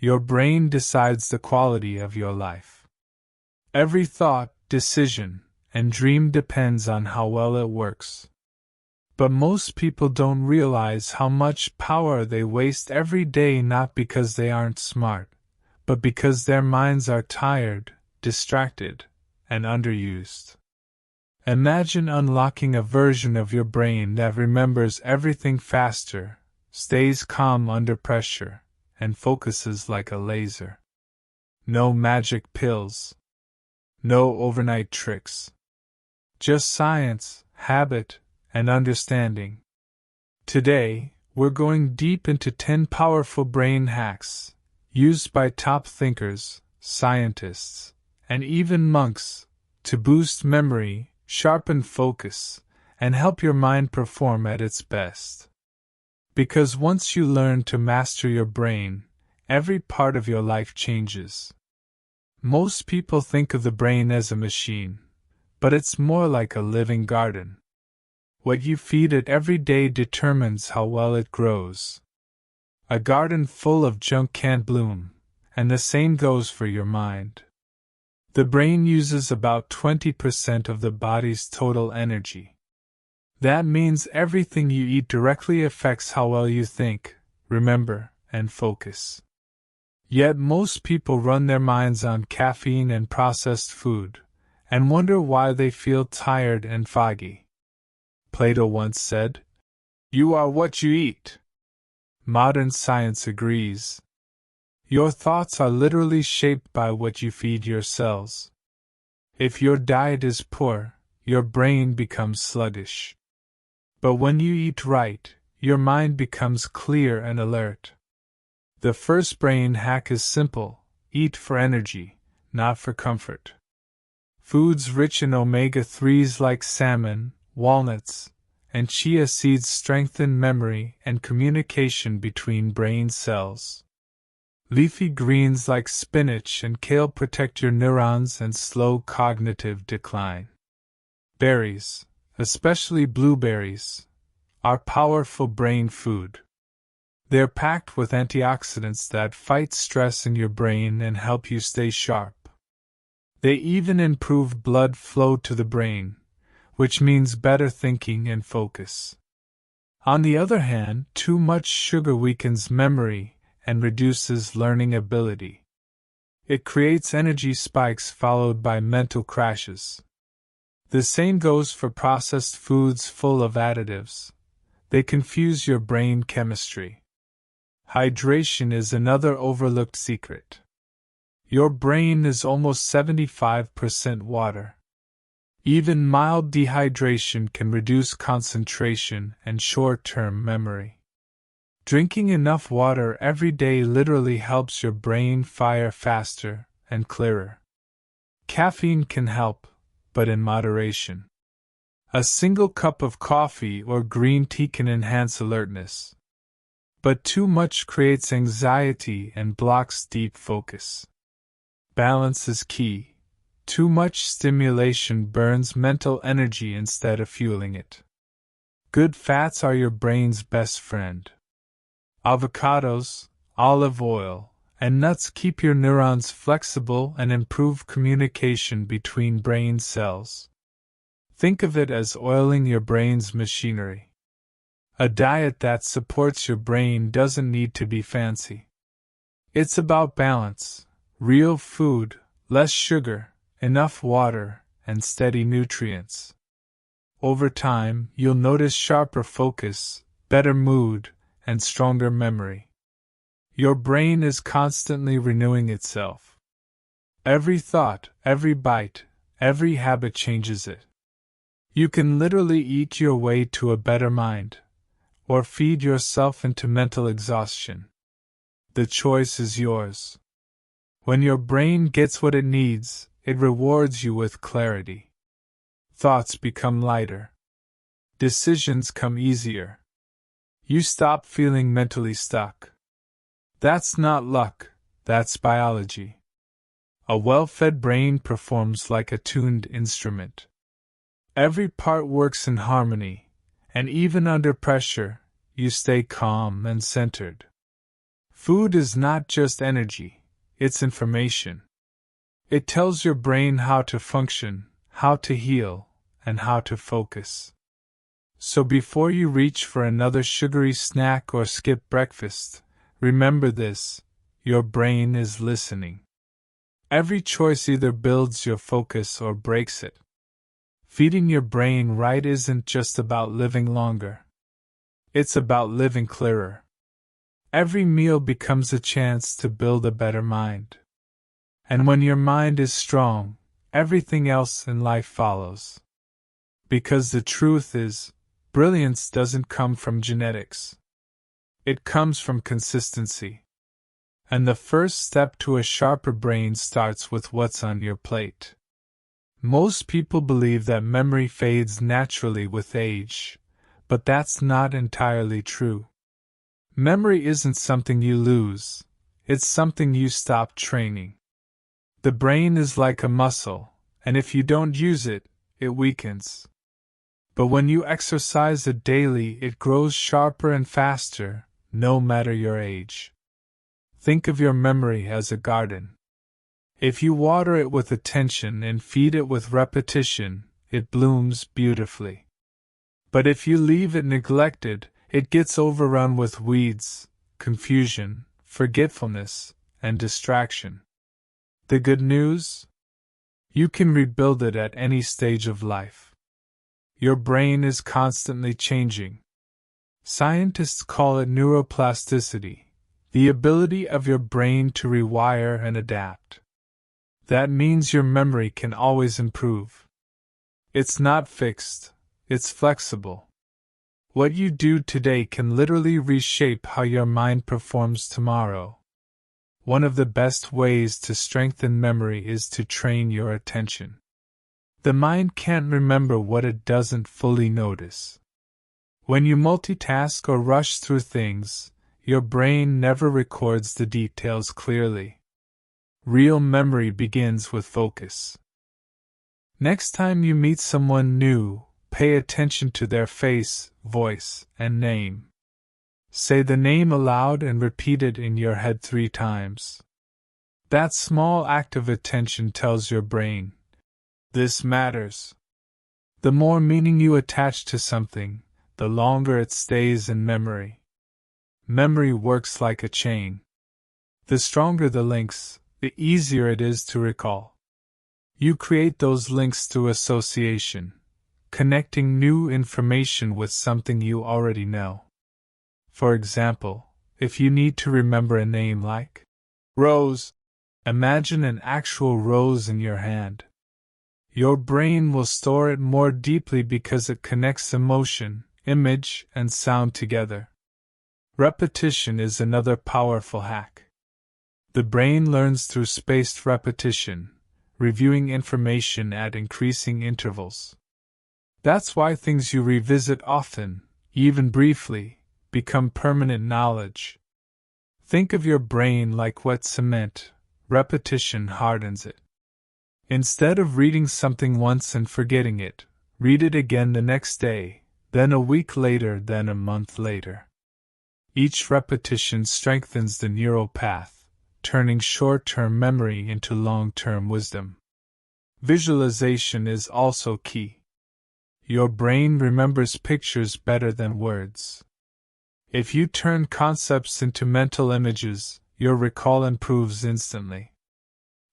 Your brain decides the quality of your life. Every thought, decision, and dream depends on how well it works. But most people don't realize how much power they waste every day, not because they aren't smart, but because their minds are tired, distracted, and underused. Imagine unlocking a version of your brain that remembers everything faster, stays calm under pressure, and focuses like a laser. No magic pills. No overnight tricks. Just science, habit, and understanding. Today, we're going deep into 10 powerful brain hacks, used by top thinkers, scientists, and even monks, to boost memory, sharpen focus, and help your mind perform at its best. Because once you learn to master your brain, every part of your life changes. Most people think of the brain as a machine, but it's more like a living garden. What you feed it every day determines how well it grows. A garden full of junk can't bloom, and the same goes for your mind. The brain uses about 20% of the body's total energy. That means everything you eat directly affects how well you think, remember, and focus. Yet most people run their minds on caffeine and processed food, and wonder why they feel tired and foggy. Plato once said, "You are what you eat." Modern science agrees. Your thoughts are literally shaped by what you feed your cells. If your diet is poor, your brain becomes sluggish. But when you eat right, your mind becomes clear and alert. The first brain hack is simple: eat for energy, not for comfort. Foods rich in omega-3s like salmon, walnuts, and chia seeds strengthen memory and communication between brain cells. Leafy greens like spinach and kale protect your neurons and slow cognitive decline. Berries, especially blueberries, are powerful brain food. They're packed with antioxidants that fight stress in your brain and help you stay sharp. They even improve blood flow to the brain, which means better thinking and focus. On the other hand, too much sugar weakens memory and reduces learning ability. It creates energy spikes followed by mental crashes. The same goes for processed foods full of additives. They confuse your brain chemistry. Hydration is another overlooked secret. Your brain is almost 75% water. Even mild dehydration can reduce concentration and short-term memory. Drinking enough water every day literally helps your brain fire faster and clearer. Caffeine can help, but in moderation. A single cup of coffee or green tea can enhance alertness. But too much creates anxiety and blocks deep focus. Balance is key. Too much stimulation burns mental energy instead of fueling it. Good fats are your brain's best friend. Avocados, olive oil, and nuts keep your neurons flexible and improve communication between brain cells. Think of it as oiling your brain's machinery. A diet that supports your brain doesn't need to be fancy. It's about balance, real food, less sugar, enough water, and steady nutrients. Over time, you'll notice sharper focus, better mood, and stronger memory. Your brain is constantly renewing itself. Every thought, every bite, every habit changes it. You can literally eat your way to a better mind, or feed yourself into mental exhaustion. The choice is yours. When your brain gets what it needs, it rewards you with clarity. Thoughts become lighter. Decisions come easier. You stop feeling mentally stuck. That's not luck, that's biology. A well-fed brain performs like a tuned instrument. Every part works in harmony, and even under pressure, you stay calm and centered. Food is not just energy, it's information. It tells your brain how to function, how to heal, and how to focus. So before you reach for another sugary snack or skip breakfast, remember this: your brain is listening. Every choice either builds your focus or breaks it. Feeding your brain right isn't just about living longer. It's about living clearer. Every meal becomes a chance to build a better mind. And when your mind is strong, everything else in life follows. Because the truth is, brilliance doesn't come from genetics. It comes from consistency. And the first step to a sharper brain starts with what's on your plate. Most people believe that memory fades naturally with age, but that's not entirely true. Memory isn't something you lose, it's something you stop training. The brain is like a muscle, and if you don't use it, it weakens. But when you exercise it daily, it grows sharper and faster, no matter your age. Think of your memory as a garden. If you water it with attention and feed it with repetition, it blooms beautifully. But if you leave it neglected, it gets overrun with weeds, confusion, forgetfulness, and distraction. The good news? You can rebuild it at any stage of life. Your brain is constantly changing. Scientists call it neuroplasticity, the ability of your brain to rewire and adapt. That means your memory can always improve. It's not fixed, it's flexible. What you do today can literally reshape how your mind performs tomorrow. One of the best ways to strengthen memory is to train your attention. The mind can't remember what it doesn't fully notice. When you multitask or rush through things, your brain never records the details clearly. Real memory begins with focus. Next time you meet someone new, pay attention to their face, voice, and name. Say the name aloud and repeat it in your head 3 times. That small act of attention tells your brain, this matters. The more meaning you attach to something, the longer it stays in memory. Memory works like a chain. The stronger the links, the easier it is to recall. You create those links through association, connecting new information with something you already know. For example, if you need to remember a name like Rose, imagine an actual rose in your hand. Your brain will store it more deeply because it connects emotion, image, and sound together. Repetition is another powerful hack. The brain learns through spaced repetition, reviewing information at increasing intervals. That's why things you revisit often, even briefly, become permanent knowledge. Think of your brain like wet cement. Repetition hardens it. Instead of reading something once and forgetting it, read it again the next day, then a week later, then a month later. Each repetition strengthens the neural path, turning short-term memory into long-term wisdom. Visualization is also key. Your brain remembers pictures better than words. If you turn concepts into mental images, your recall improves instantly.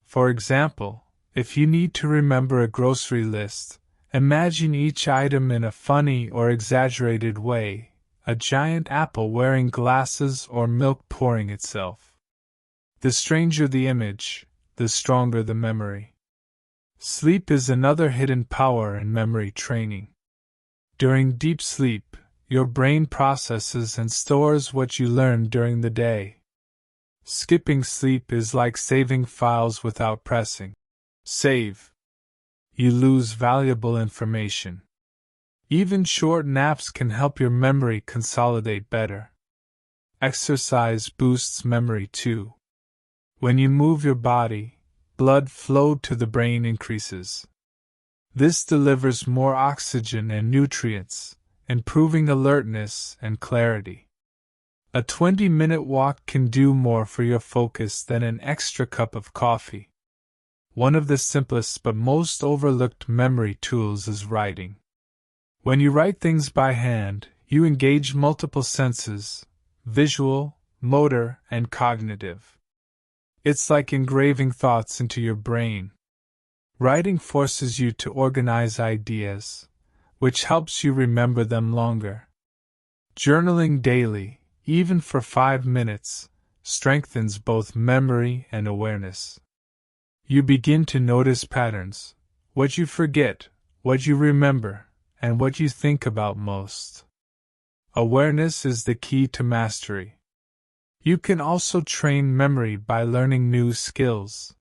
For example, if you need to remember a grocery list, imagine each item in a funny or exaggerated way, a giant apple wearing glasses or milk pouring itself. The stranger the image, the stronger the memory. Sleep is another hidden power in memory training. During deep sleep, your brain processes and stores what you learned during the day. Skipping sleep is like saving files without pressing save. You lose valuable information. Even short naps can help your memory consolidate better. Exercise boosts memory too. When you move your body, blood flow to the brain increases. This delivers more oxygen and nutrients, improving alertness and clarity. A 20-minute walk can do more for your focus than an extra cup of coffee. One of the simplest but most overlooked memory tools is writing. When you write things by hand, you engage multiple senses: visual, motor, and cognitive. It's like engraving thoughts into your brain. Writing forces you to organize ideas, which helps you remember them longer. Journaling daily, even for 5 minutes, strengthens both memory and awareness. You begin to notice patterns: what you forget, what you remember, and what you think about most. Awareness is the key to mastery. You can also train memory by learning new skills.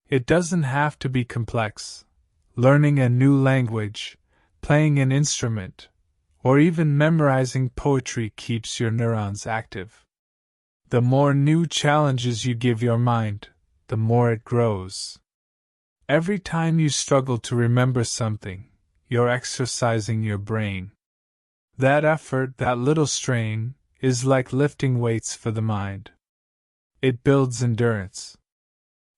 It doesn't have to be complex. Learning a new language, playing an instrument, or even memorizing poetry keeps your neurons active. The more new challenges you give your mind, the more it grows. Every time you struggle to remember something, you're exercising your brain. That effort, that little strain, is like lifting weights for the mind. It builds endurance.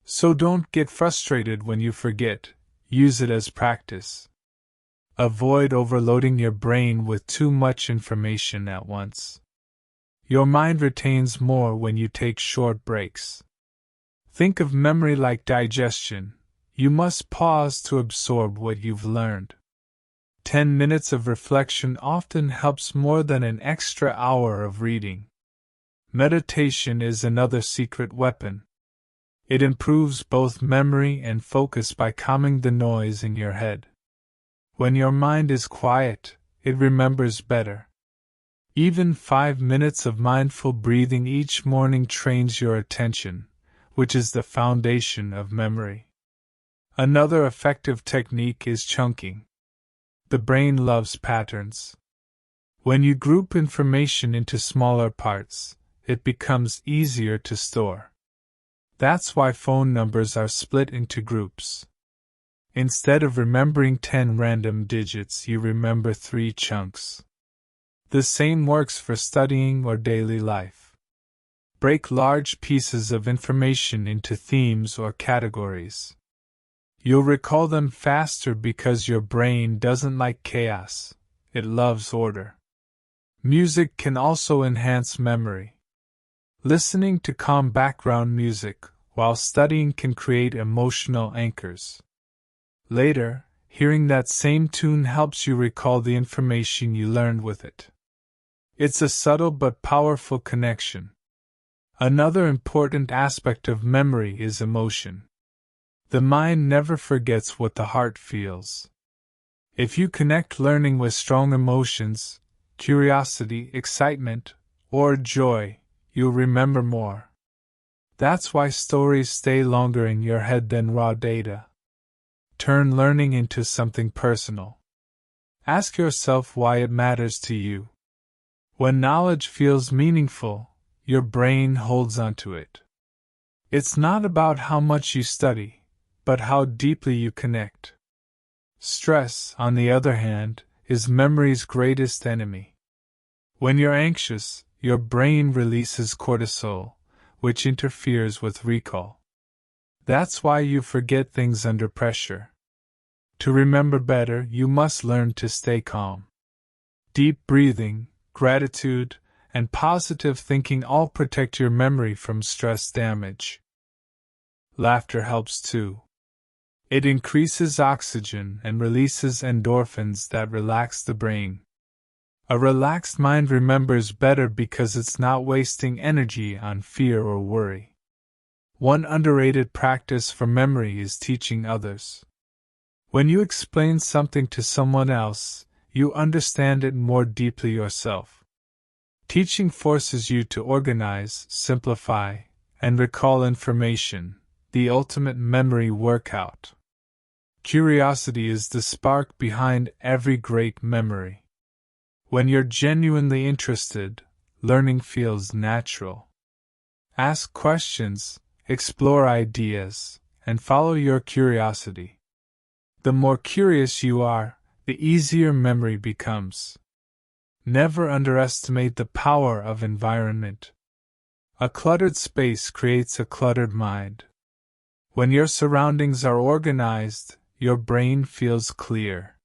So don't get frustrated when you forget, use it as practice. Avoid overloading your brain with too much information at once. Your mind retains more when you take short breaks. Think of memory like digestion. You must pause to absorb what you've learned. 10 minutes of reflection often helps more than an extra hour of reading. Meditation is another secret weapon. It improves both memory and focus by calming the noise in your head. When your mind is quiet, it remembers better. Even 5 minutes of mindful breathing each morning trains your attention, which is the foundation of memory. Another effective technique is chunking. The brain loves patterns. When you group information into smaller parts, it becomes easier to store. That's why phone numbers are split into groups. Instead of remembering 10 random digits, you remember 3 chunks. The same works for studying or daily life. Break large pieces of information into themes or categories. You'll recall them faster because your brain doesn't like chaos, it loves order. Music can also enhance memory. Listening to calm background music while studying can create emotional anchors. Later, hearing that same tune helps you recall the information you learned with it. It's a subtle but powerful connection. Another important aspect of memory is emotion. The mind never forgets what the heart feels. If you connect learning with strong emotions, curiosity, excitement, or joy, you'll remember more. That's why stories stay longer in your head than raw data. Turn learning into something personal. Ask yourself why it matters to you. When knowledge feels meaningful, your brain holds onto it. It's not about how much you study, but how deeply you connect. Stress, on the other hand, is memory's greatest enemy. When you're anxious, your brain releases cortisol, which interferes with recall. That's why you forget things under pressure. To remember better, you must learn to stay calm. Deep breathing, gratitude, and positive thinking all protect your memory from stress damage. Laughter helps too. It increases oxygen and releases endorphins that relax the brain. A relaxed mind remembers better because it's not wasting energy on fear or worry. One underrated practice for memory is teaching others. When you explain something to someone else, you understand it more deeply yourself. Teaching forces you to organize, simplify, and recall information, the ultimate memory workout. Curiosity is the spark behind every great memory. When you're genuinely interested, learning feels natural. Ask questions, explore ideas, and follow your curiosity. The more curious you are, the easier memory becomes. Never underestimate the power of environment. A cluttered space creates a cluttered mind. When your surroundings are organized, your brain feels clear.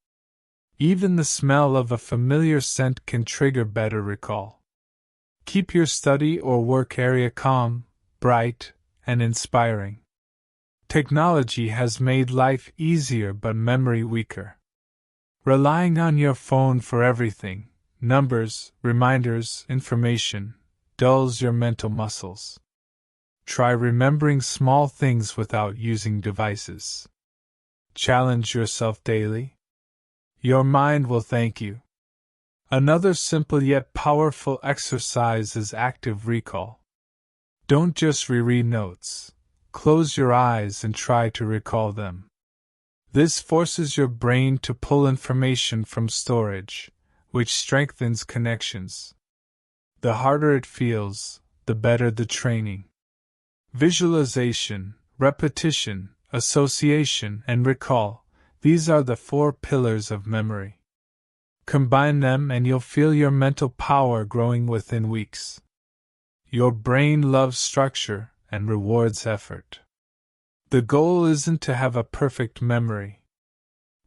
Even the smell of a familiar scent can trigger better recall. Keep your study or work area calm, bright, and inspiring. Technology has made life easier but memory weaker. Relying on your phone for everything, numbers, reminders, information, dulls your mental muscles. Try remembering small things without using devices. Challenge yourself daily. Your mind will thank you. Another simple yet powerful exercise is active recall. Don't just reread notes. Close your eyes and try to recall them. This forces your brain to pull information from storage, which strengthens connections. The harder it feels, the better the training. Visualization, repetition, association, and recall, these are the 4 pillars of memory. Combine them and you'll feel your mental power growing within weeks. Your brain loves structure and rewards effort. The goal isn't to have a perfect memory.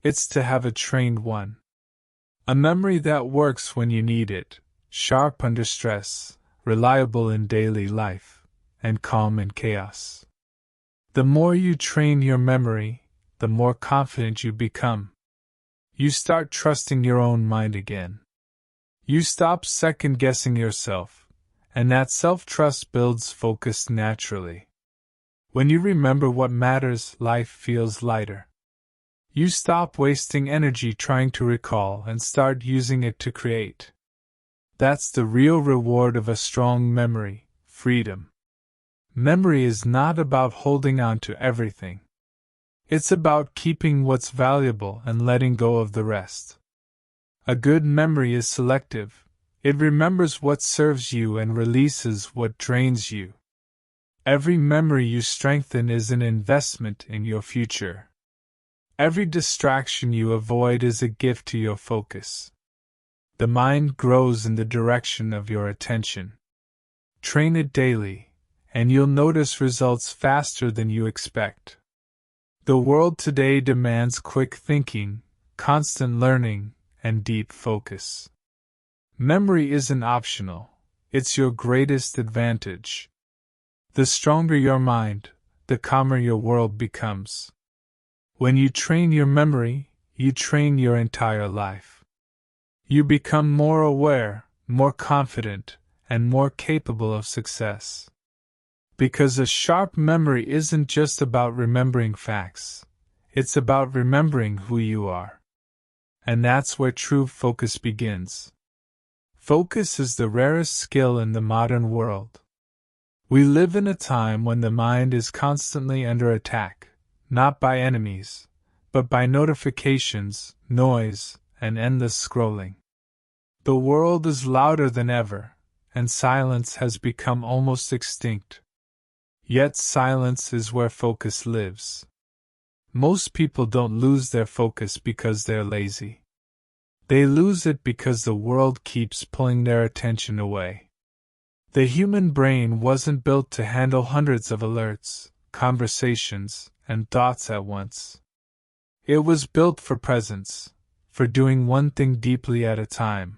It's to have a trained one. A memory that works when you need it, sharp under stress, reliable in daily life, and calm in chaos. The more you train your memory, the more confident you become. You start trusting your own mind again. You stop second-guessing yourself, and that self-trust builds focus naturally. When you remember what matters, life feels lighter. You stop wasting energy trying to recall and start using it to create. That's the real reward of a strong memory, freedom. Memory is not about holding on to everything. It's about keeping what's valuable and letting go of the rest. A good memory is selective. It remembers what serves you and releases what drains you. Every memory you strengthen is an investment in your future. Every distraction you avoid is a gift to your focus. The mind grows in the direction of your attention. Train it daily, and you'll notice results faster than you expect. The world today demands quick thinking, constant learning, and deep focus. Memory isn't optional, it's your greatest advantage. The stronger your mind, the calmer your world becomes. When you train your memory, you train your entire life. You become more aware, more confident, and more capable of success. Because a sharp memory isn't just about remembering facts, it's about remembering who you are. And that's where true focus begins. Focus is the rarest skill in the modern world. We live in a time when the mind is constantly under attack, not by enemies, but by notifications, noise, and endless scrolling. The world is louder than ever, and silence has become almost extinct. Yet silence is where focus lives. Most people don't lose their focus because they're lazy. They lose it because the world keeps pulling their attention away. The human brain wasn't built to handle hundreds of alerts, conversations, and thoughts at once. It was built for presence, for doing one thing deeply at a time.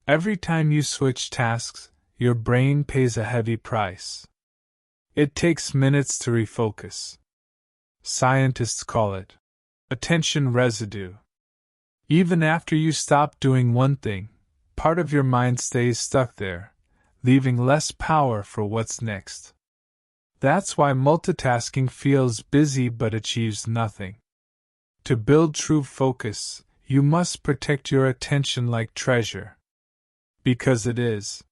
Every time you switch tasks, your brain pays a heavy price. It takes minutes to refocus. Scientists call it attention residue. Even after you stop doing one thing, part of your mind stays stuck there, leaving less power for what's next. That's why multitasking feels busy but achieves nothing. To build true focus, you must protect your attention like treasure. Because it is.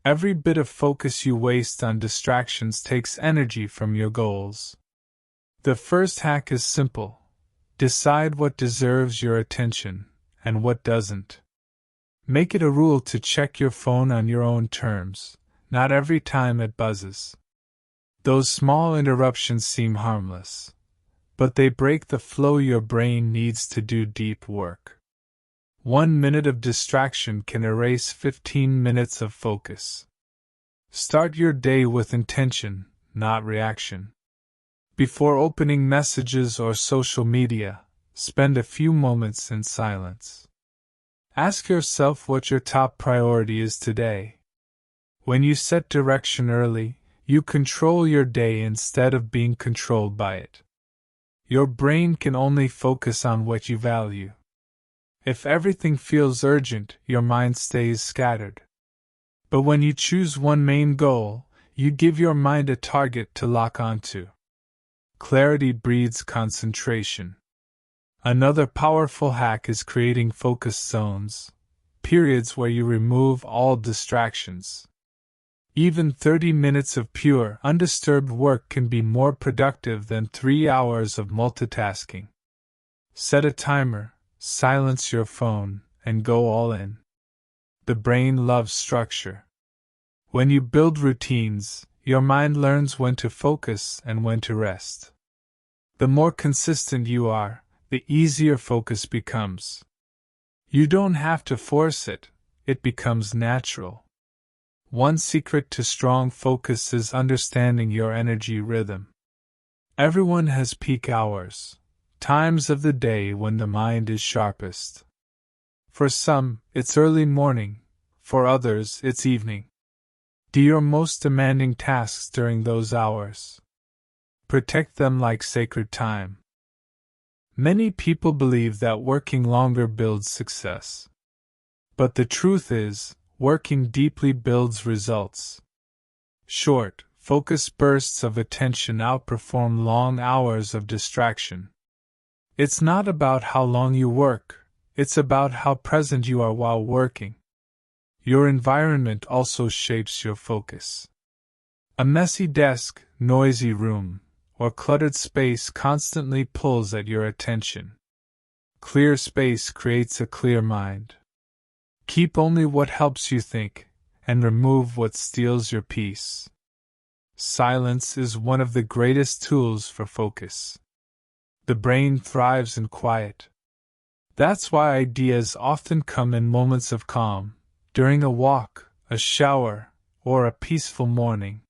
Every bit of focus you waste on distractions takes energy from your goals. The first hack is simple. Decide what deserves your attention, and what doesn't. Make it a rule to check your phone on your own terms, not every time it buzzes. Those small interruptions seem harmless, but they break the flow your brain needs to do deep work. 1 minute of distraction can erase 15 minutes of focus. Start your day with intention, not reaction. Before opening messages or social media, spend a few moments in silence. Ask yourself what your top priority is today. When you set direction early, you control your day instead of being controlled by it. Your brain can only focus on what you value. If everything feels urgent, your mind stays scattered. But when you choose one main goal, you give your mind a target to lock onto. Clarity breeds concentration. Another powerful hack is creating focus zones, periods where you remove all distractions. Even 30 minutes of pure, undisturbed work can be more productive than 3 hours of multitasking. Set a timer, silence your phone, and go all in. The brain loves structure. When you build routines, your mind learns when to focus and when to rest. The more consistent you are, the easier focus becomes. You don't have to force it, it becomes natural. One secret to strong focus is understanding your energy rhythm. Everyone has peak hours, times of the day when the mind is sharpest. For some, it's early morning, for others, it's evening. Do your most demanding tasks during those hours. Protect them like sacred time. Many people believe that working longer builds success. But the truth is, working deeply builds results. Short, focused bursts of attention outperform long hours of distraction. It's not about how long you work, it's about how present you are while working. Your environment also shapes your focus. A messy desk, noisy room, or cluttered space constantly pulls at your attention. Clear space creates a clear mind. Keep only what helps you think, and remove what steals your peace. Silence is one of the greatest tools for focus. The brain thrives in quiet. That's why ideas often come in moments of calm, during a walk, a shower, or a peaceful morning.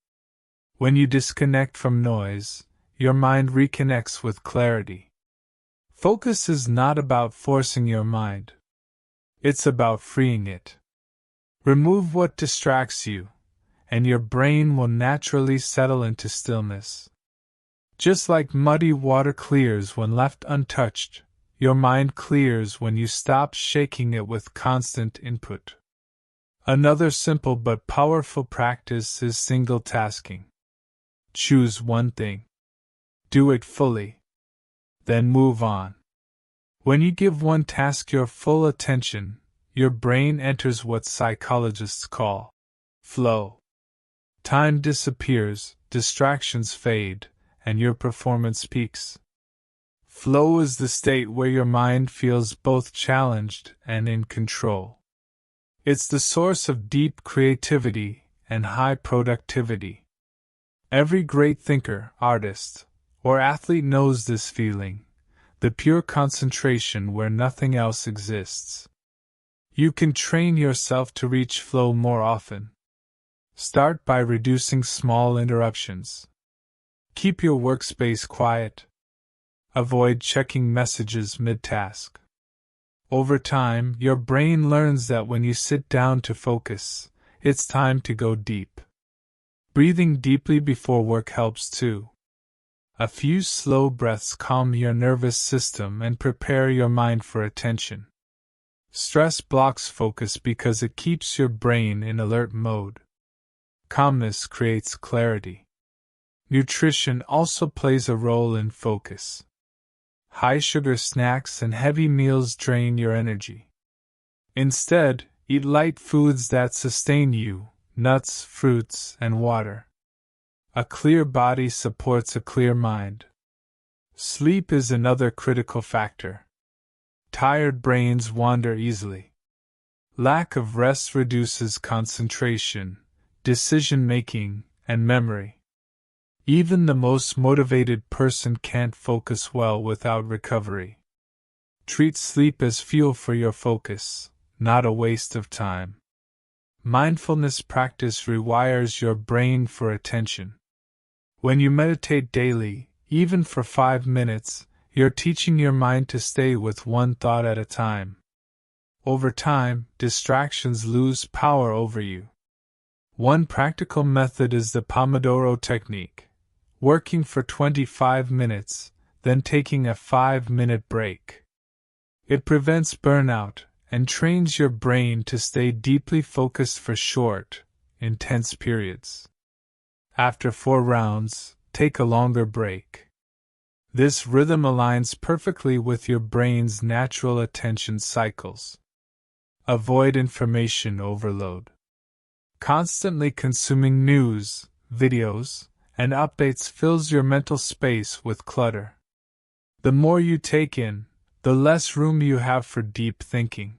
When you disconnect from noise, your mind reconnects with clarity. Focus is not about forcing your mind. It's about freeing it. Remove what distracts you, and your brain will naturally settle into stillness. Just like muddy water clears when left untouched, your mind clears when you stop shaking it with constant input. Another simple but powerful practice is single tasking. Choose one thing. Do it fully. Then move on. When you give one task your full attention, your brain enters what psychologists call flow. Time disappears, distractions fade, and your performance peaks. Flow is the state where your mind feels both challenged and in control. It's the source of deep creativity and high productivity. Every great thinker, artist, or athlete knows this feeling, the pure concentration where nothing else exists. You can train yourself to reach flow more often. Start by reducing small interruptions. Keep your workspace quiet. Avoid checking messages mid-task. Over time, your brain learns that when you sit down to focus, it's time to go deep. Breathing deeply before work helps too. A few slow breaths calm your nervous system and prepare your mind for attention. Stress blocks focus because it keeps your brain in alert mode. Calmness creates clarity. Nutrition also plays a role in focus. High-sugar snacks and heavy meals drain your energy. Instead, eat light foods that sustain you, nuts, fruits, and water. A clear body supports a clear mind. Sleep is another critical factor. Tired brains wander easily. Lack of rest reduces concentration, decision-making, and memory. Even the most motivated person can't focus well without recovery. Treat sleep as fuel for your focus, not a waste of time. Mindfulness practice rewires your brain for attention. When you meditate daily, even for 5 minutes, you're teaching your mind to stay with one thought at a time. Over time, distractions lose power over you. One practical method is the Pomodoro technique, working for 25 minutes, then taking a 5-minute break. It prevents burnout and trains your brain to stay deeply focused for short, intense periods. After 4 rounds, take a longer break. This rhythm aligns perfectly with your brain's natural attention cycles. Avoid information overload. Constantly consuming news, videos, and updates fills your mental space with clutter. The more you take in, the less room you have for deep thinking.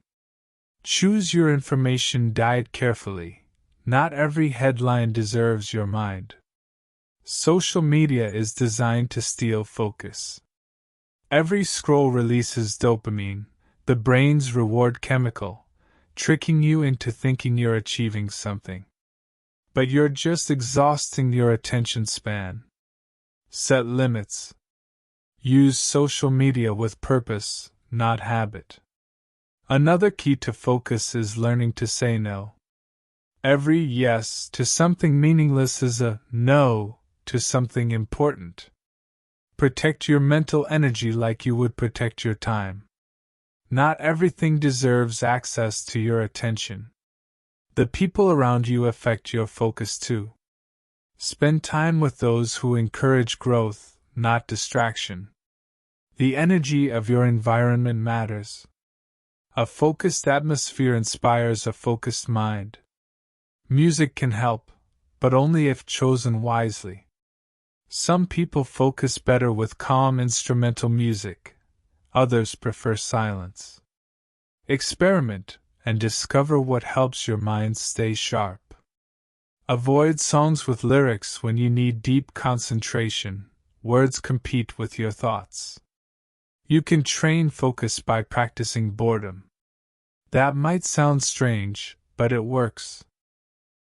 Choose your information diet carefully. Not every headline deserves your mind. Social media is designed to steal focus. Every scroll releases dopamine, the brain's reward chemical, tricking you into thinking you're achieving something. But you're just exhausting your attention span. Set limits. Use social media with purpose, not habit. Another key to focus is learning to say no. Every yes to something meaningless is a no to something important. Protect your mental energy like you would protect your time. Not everything deserves access to your attention. The people around you affect your focus too. Spend time with those who encourage growth, not distraction. The energy of your environment matters. A focused atmosphere inspires a focused mind. Music can help, but only if chosen wisely. Some people focus better with calm instrumental music. Others prefer silence. Experiment and discover what helps your mind stay sharp. Avoid songs with lyrics when you need deep concentration. Words compete with your thoughts. You can train focus by practicing boredom. That might sound strange, but it works.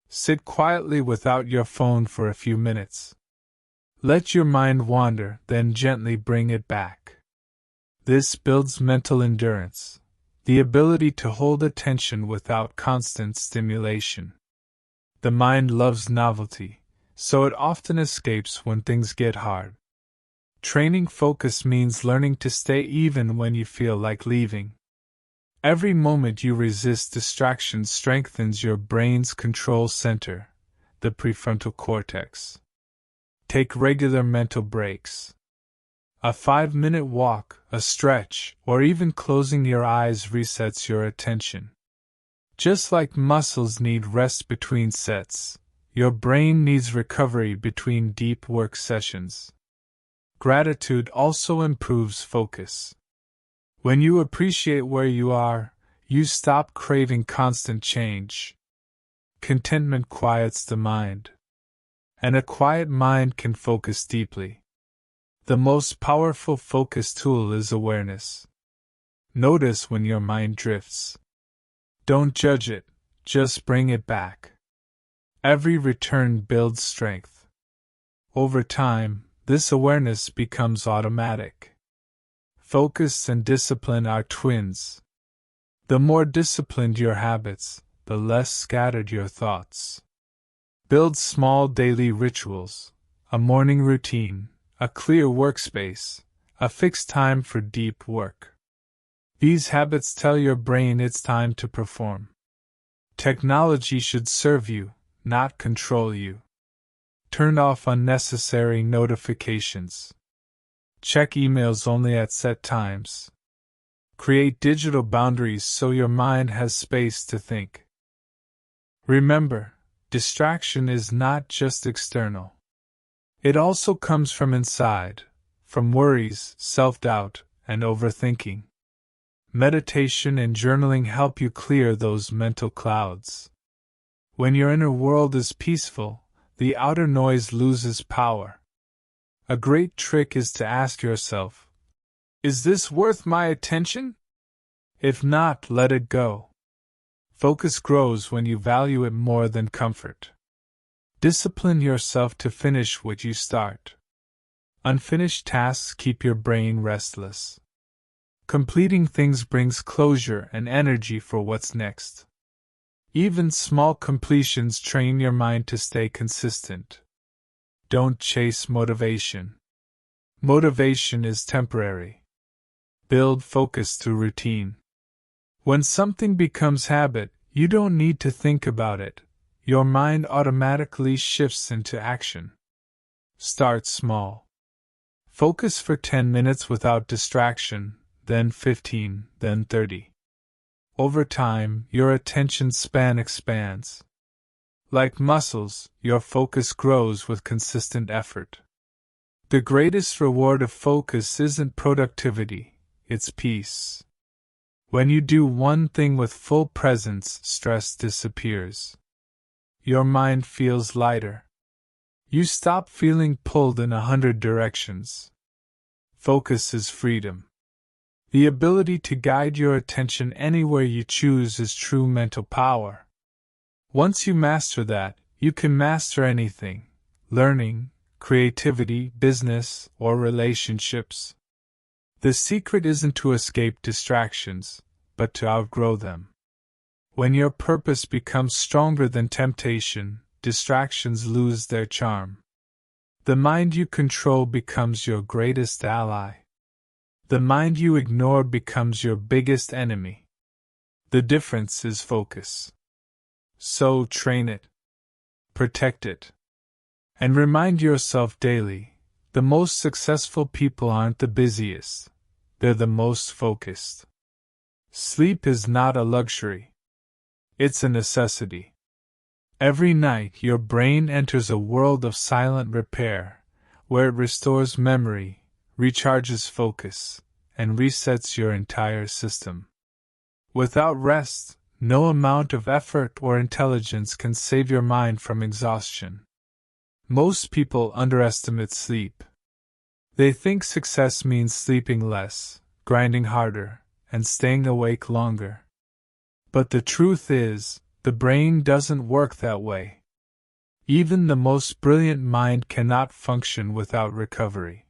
Sit quietly without your phone for a few minutes. Let your mind wander, then gently bring it back. This builds mental endurance, the ability to hold attention without constant stimulation. The mind loves novelty, so it often escapes when things get hard. Training focus means learning to stay even when you feel like leaving. Every moment you resist distraction strengthens your brain's control center, the prefrontal cortex. Take regular mental breaks. A 5-minute walk, a stretch, or even closing your eyes resets your attention. Just like muscles need rest between sets, your brain needs recovery between deep work sessions. Gratitude also improves focus. When you appreciate where you are, you stop craving constant change. Contentment quiets the mind. And a quiet mind can focus deeply. The most powerful focus tool is awareness. Notice when your mind drifts. Don't judge it, just bring it back. Every return builds strength. Over time, this awareness becomes automatic. Focus and discipline are twins. The more disciplined your habits, the less scattered your thoughts. Build small daily rituals, a morning routine, a clear workspace, a fixed time for deep work. These habits tell your brain it's time to perform. Technology should serve you, not control you. Turn off unnecessary notifications. Check emails only at set times. Create digital boundaries so your mind has space to think. Remember, distraction is not just external. It also comes from inside, from worries, self-doubt, and overthinking. Meditation and journaling help you clear those mental clouds. When your inner world is peaceful, the outer noise loses power. A great trick is to ask yourself, Is this worth my attention? If not, let it go. Focus grows when you value it more than comfort. Discipline yourself to finish what you start. Unfinished tasks keep your brain restless. Completing things brings closure and energy for what's next. Even small completions train your mind to stay consistent. Don't chase motivation. Motivation is temporary. Build focus through routine. When something becomes habit, you don't need to think about it. Your mind automatically shifts into action. Start small. Focus for 10 minutes without distraction, then 15, then 30. Over time, your attention span expands. Like muscles, your focus grows with consistent effort. The greatest reward of focus isn't productivity, it's peace. When you do one thing with full presence, stress disappears. Your mind feels lighter. You stop feeling pulled in 100 directions. Focus is freedom. The ability to guide your attention anywhere you choose is true mental power. Once you master that, you can master anything: learning, creativity, business, or relationships. The secret isn't to escape distractions, but to outgrow them. When your purpose becomes stronger than temptation, distractions lose their charm. The mind you control becomes your greatest ally. The mind you ignore becomes your biggest enemy. The difference is focus. So train it. Protect it. And remind yourself daily, the most successful people aren't the busiest, they're the most focused. Sleep is not a luxury. It's a necessity. Every night your brain enters a world of silent repair, where it restores memory, recharges focus, and resets your entire system. Without rest, no amount of effort or intelligence can save your mind from exhaustion. Most people underestimate sleep. They think success means sleeping less, grinding harder, and staying awake longer. But the truth is, the brain doesn't work that way. Even the most brilliant mind cannot function without recovery.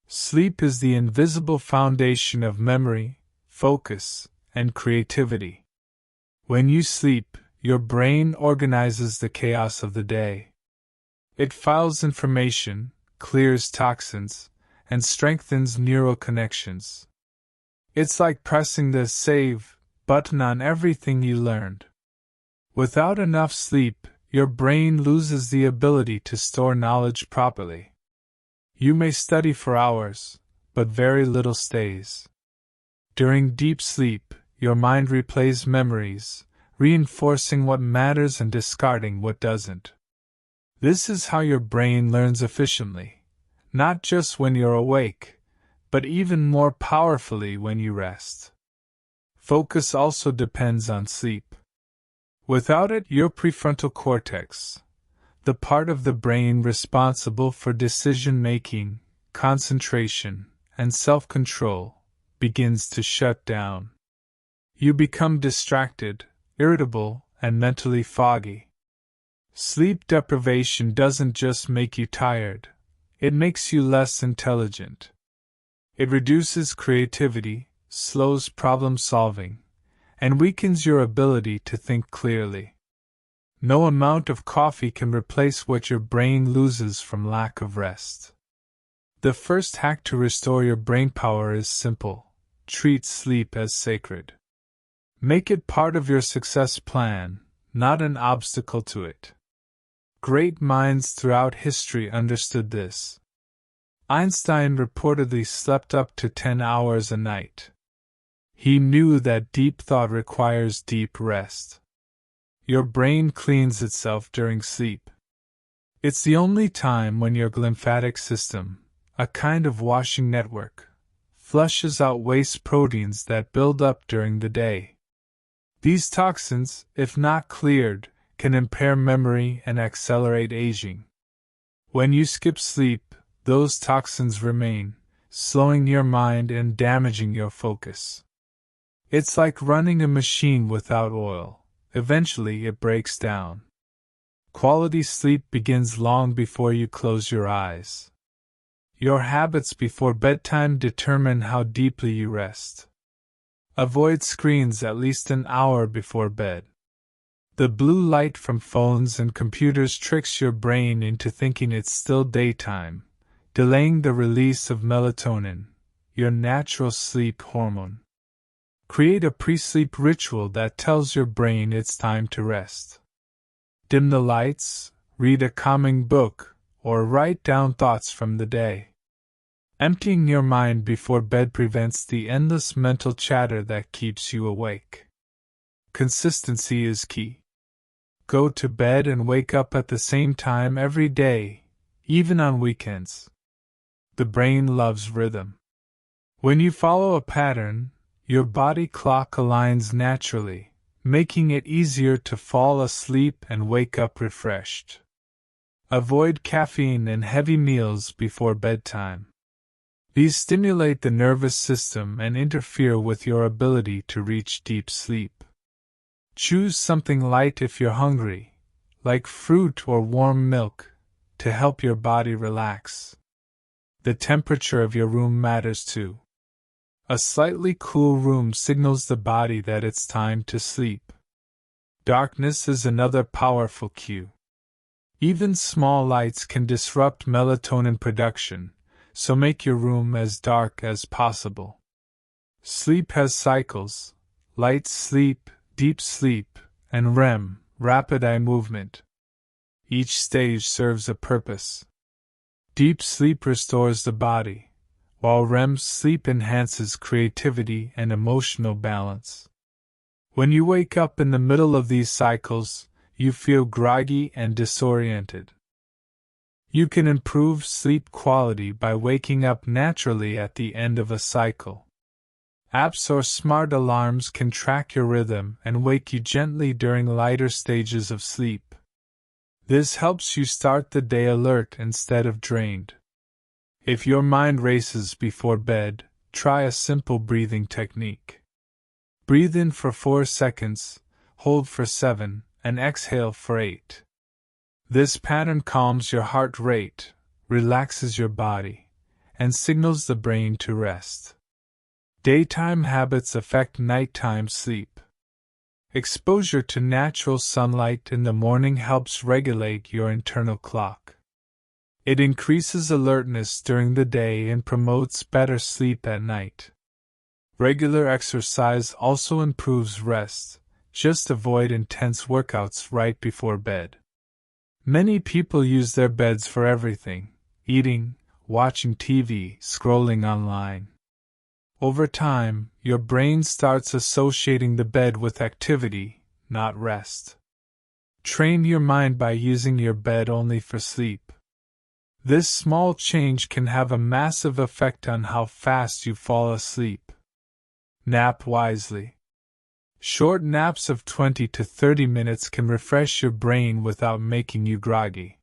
Sleep is the invisible foundation of memory, focus, and creativity. When you sleep, your brain organizes the chaos of the day. It files information, clears toxins, and strengthens neural connections. It's like pressing the save button on everything you learned. Without enough sleep, your brain loses the ability to store knowledge properly. You may study for hours, but very little stays. During deep sleep, your mind replays memories, reinforcing what matters and discarding what doesn't. This is how your brain learns efficiently, not just when you're awake, but even more powerfully when you rest. Focus also depends on sleep. Without it, your prefrontal cortex, the part of the brain responsible for decision-making, concentration, and self-control, begins to shut down. You become distracted, irritable, and mentally foggy. Sleep deprivation doesn't just make you tired, it makes you less intelligent. It reduces creativity, slows problem solving, and weakens your ability to think clearly. No amount of coffee can replace what your brain loses from lack of rest. The first hack to restore your brain power is simple: treat sleep as sacred. Make it part of your success plan, not an obstacle to it. Great minds throughout history understood this. Einstein reportedly slept up to 10 hours a night. He knew that deep thought requires deep rest. Your brain cleans itself during sleep. It's the only time when your lymphatic system, a kind of washing network, flushes out waste proteins that build up during the day. These toxins, if not cleared, can impair memory and accelerate aging. When you skip sleep, those toxins remain, slowing your mind and damaging your focus. It's like running a machine without oil. Eventually it breaks down. Quality sleep begins long before you close your eyes. Your habits before bedtime determine how deeply you rest. Avoid screens at least an hour before bed. The blue light from phones and computers tricks your brain into thinking it's still daytime, delaying the release of melatonin, your natural sleep hormone. Create a pre-sleep ritual that tells your brain it's time to rest. Dim the lights, read a calming book, or write down thoughts from the day. Emptying your mind before bed prevents the endless mental chatter that keeps you awake. Consistency is key. Go to bed and wake up at the same time every day, even on weekends. The brain loves rhythm. When you follow a pattern, your body clock aligns naturally, making it easier to fall asleep and wake up refreshed. Avoid caffeine and heavy meals before bedtime. These stimulate the nervous system and interfere with your ability to reach deep sleep. Choose something light if you're hungry, like fruit or warm milk, to help your body relax. The temperature of your room matters too. A slightly cool room signals the body that it's time to sleep. Darkness is another powerful cue. Even small lights can disrupt melatonin production, so make your room as dark as possible. Sleep has cycles: light sleep, deep sleep, and REM, rapid eye movement. Each stage serves a purpose. Deep sleep restores the body, while REM sleep enhances creativity and emotional balance. When you wake up in the middle of these cycles, you feel groggy and disoriented. You can improve sleep quality by waking up naturally at the end of a cycle. Apps or smart alarms can track your rhythm and wake you gently during lighter stages of sleep. This helps you start the day alert instead of drained. If your mind races before bed, try a simple breathing technique. Breathe in for 4 seconds, hold for 7, and exhale for 8. This pattern calms your heart rate, relaxes your body, and signals the brain to rest. Daytime habits affect nighttime sleep. Exposure to natural sunlight in the morning helps regulate your internal clock. It increases alertness during the day and promotes better sleep at night. Regular exercise also improves rest. Just avoid intense workouts right before bed. Many people use their beds for everything: eating, watching TV, scrolling online. Over time, your brain starts associating the bed with activity, not rest. Train your mind by using your bed only for sleep. This small change can have a massive effect on how fast you fall asleep. Nap wisely. Short naps of 20 to 30 minutes can refresh your brain without making you groggy.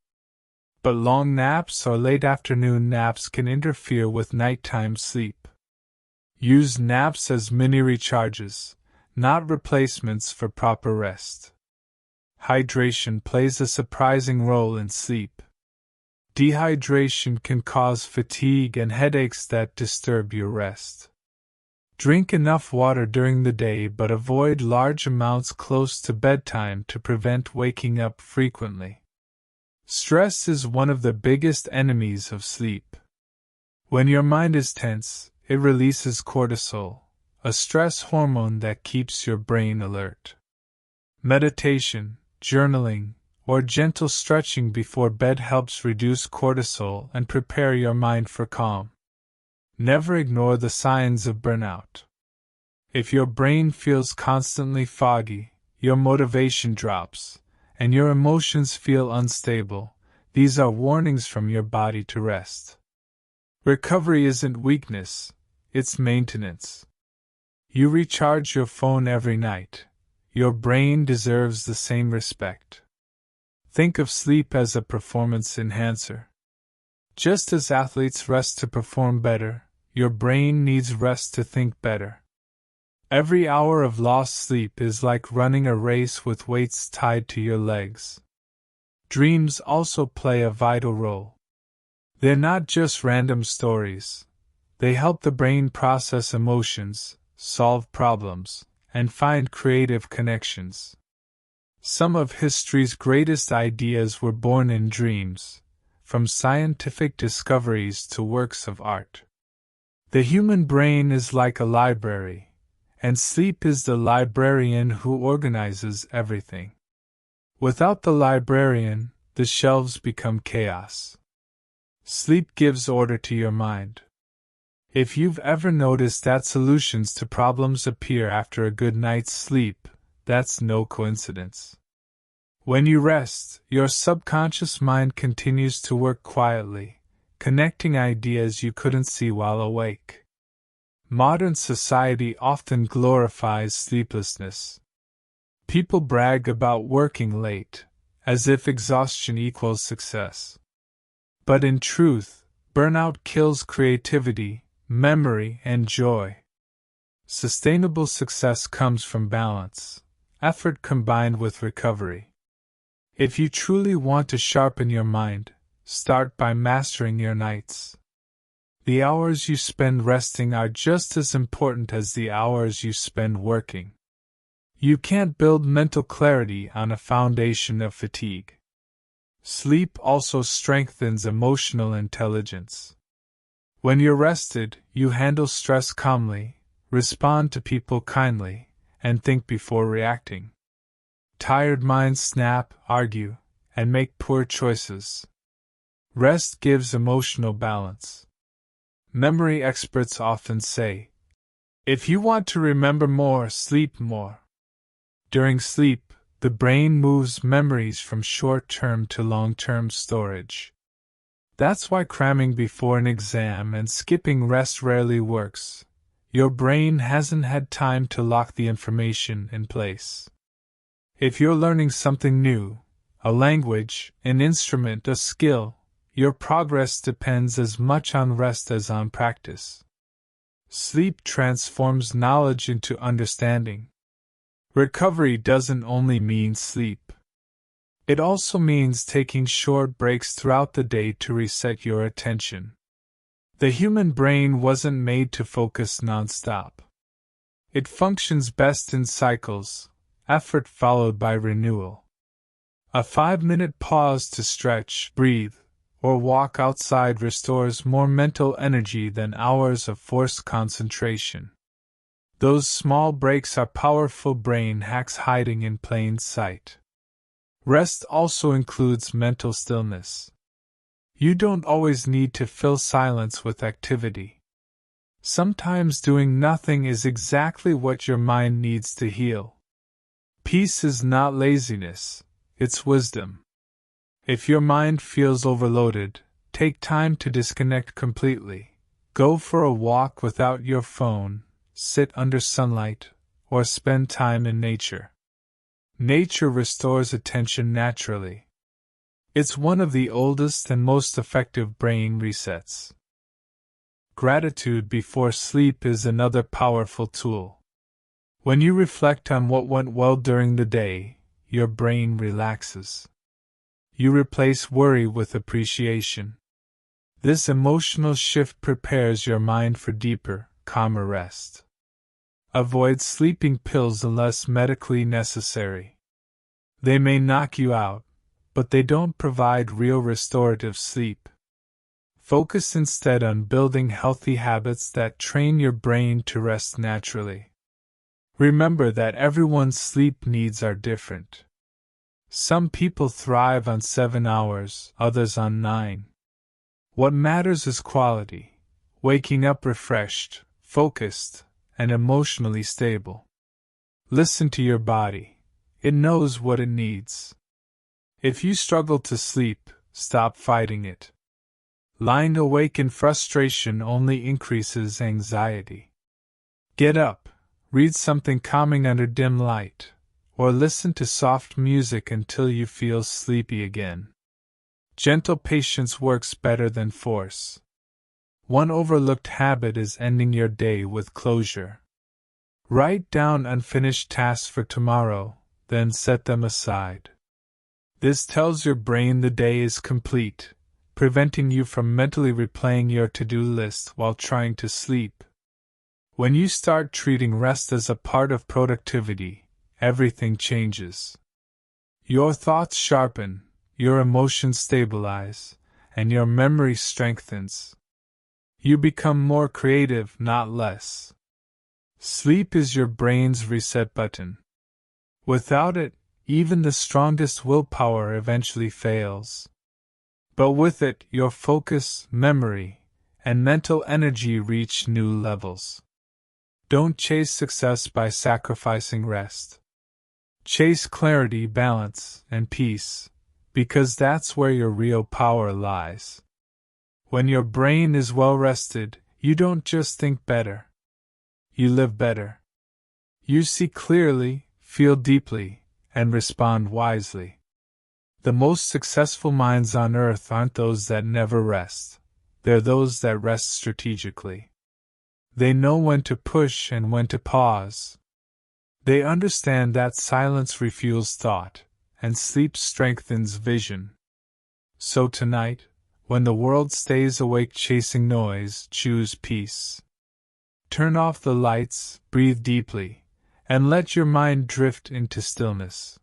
But long naps or late afternoon naps can interfere with nighttime sleep. Use naps as mini recharges, not replacements for proper rest. Hydration plays a surprising role in sleep. Dehydration can cause fatigue and headaches that disturb your rest. Drink enough water during the day but avoid large amounts close to bedtime to prevent waking up frequently. Stress is one of the biggest enemies of sleep. When your mind is tense, it releases cortisol, a stress hormone that keeps your brain alert. Meditation, journaling, or gentle stretching before bed helps reduce cortisol and prepare your mind for calm. Never ignore the signs of burnout. If your brain feels constantly foggy, your motivation drops, and your emotions feel unstable, these are warnings from your body to rest. Recovery isn't weakness, it's maintenance. You recharge your phone every night. Your brain deserves the same respect. Think of sleep as a performance enhancer. Just as athletes rest to perform better, your brain needs rest to think better. Every hour of lost sleep is like running a race with weights tied to your legs. Dreams also play a vital role. They're not just random stories. They help the brain process emotions, solve problems, and find creative connections. Some of history's greatest ideas were born in dreams, from scientific discoveries to works of art. The human brain is like a library, and sleep is the librarian who organizes everything. Without the librarian, the shelves become chaos. Sleep gives order to your mind. If you've ever noticed that solutions to problems appear after a good night's sleep, that's no coincidence. When you rest, your subconscious mind continues to work quietly, connecting ideas you couldn't see while awake. Modern society often glorifies sleeplessness. People brag about working late, as if exhaustion equals success. But in truth, burnout kills creativity, memory, and joy. Sustainable success comes from balance, effort combined with recovery. If you truly want to sharpen your mind, start by mastering your nights. The hours you spend resting are just as important as the hours you spend working. You can't build mental clarity on a foundation of fatigue. Sleep also strengthens emotional intelligence. When you're rested, you handle stress calmly, respond to people kindly, and think before reacting. Tired minds snap, argue, and make poor choices. Rest gives emotional balance. Memory experts often say, if you want to remember more, sleep more. During sleep, the brain moves memories from short-term to long-term storage. That's why cramming before an exam and skipping rest rarely works. Your brain hasn't had time to lock the information in place. If you're learning something new, a language, an instrument, a skill, your progress depends as much on rest as on practice. Sleep transforms knowledge into understanding. Recovery doesn't only mean sleep. It also means taking short breaks throughout the day to reset your attention. The human brain wasn't made to focus nonstop. It functions best in cycles, effort followed by renewal. A 5-minute pause to stretch, breathe, or walk outside restores more mental energy than hours of forced concentration. Those small breaks are powerful brain hacks hiding in plain sight. Rest also includes mental stillness. You don't always need to fill silence with activity. Sometimes doing nothing is exactly what your mind needs to heal. Peace is not laziness, it's wisdom. If your mind feels overloaded, take time to disconnect completely. Go for a walk without your phone, sit under sunlight, or spend time in nature. Nature restores attention naturally. It's one of the oldest and most effective brain resets. Gratitude before sleep is another powerful tool. When you reflect on what went well during the day, your brain relaxes. You replace worry with appreciation. This emotional shift prepares your mind for deeper, calmer rest. Avoid sleeping pills unless medically necessary. They may knock you out, but they don't provide real restorative sleep. Focus instead on building healthy habits that train your brain to rest naturally. Remember that everyone's sleep needs are different. Some people thrive on 7 hours, others on 9. What matters is quality, waking up refreshed, focused, and emotionally stable. Listen to your body. It knows what it needs. If you struggle to sleep, stop fighting it. Lying awake in frustration only increases anxiety. Get up, read something calming under dim light, or listen to soft music until you feel sleepy again. Gentle patience works better than force. One overlooked habit is ending your day with closure. Write down unfinished tasks for tomorrow, then set them aside. This tells your brain the day is complete, preventing you from mentally replaying your to-do list while trying to sleep. When you start treating rest as a part of productivity, everything changes. Your thoughts sharpen, your emotions stabilize, and your memory strengthens. You become more creative, not less. Sleep is your brain's reset button. Without it, even the strongest willpower eventually fails. But with it, your focus, memory, and mental energy reach new levels. Don't chase success by sacrificing rest. Chase clarity, balance, and peace, because that's where your real power lies. When your brain is well rested, you don't just think better. You live better. You see clearly, feel deeply, and respond wisely. The most successful minds on earth aren't those that never rest. They're those that rest strategically. They know when to push and when to pause. They understand that silence refuels thought, and sleep strengthens vision. So tonight, when the world stays awake chasing noise, choose peace. Turn off the lights, breathe deeply, and let your mind drift into stillness.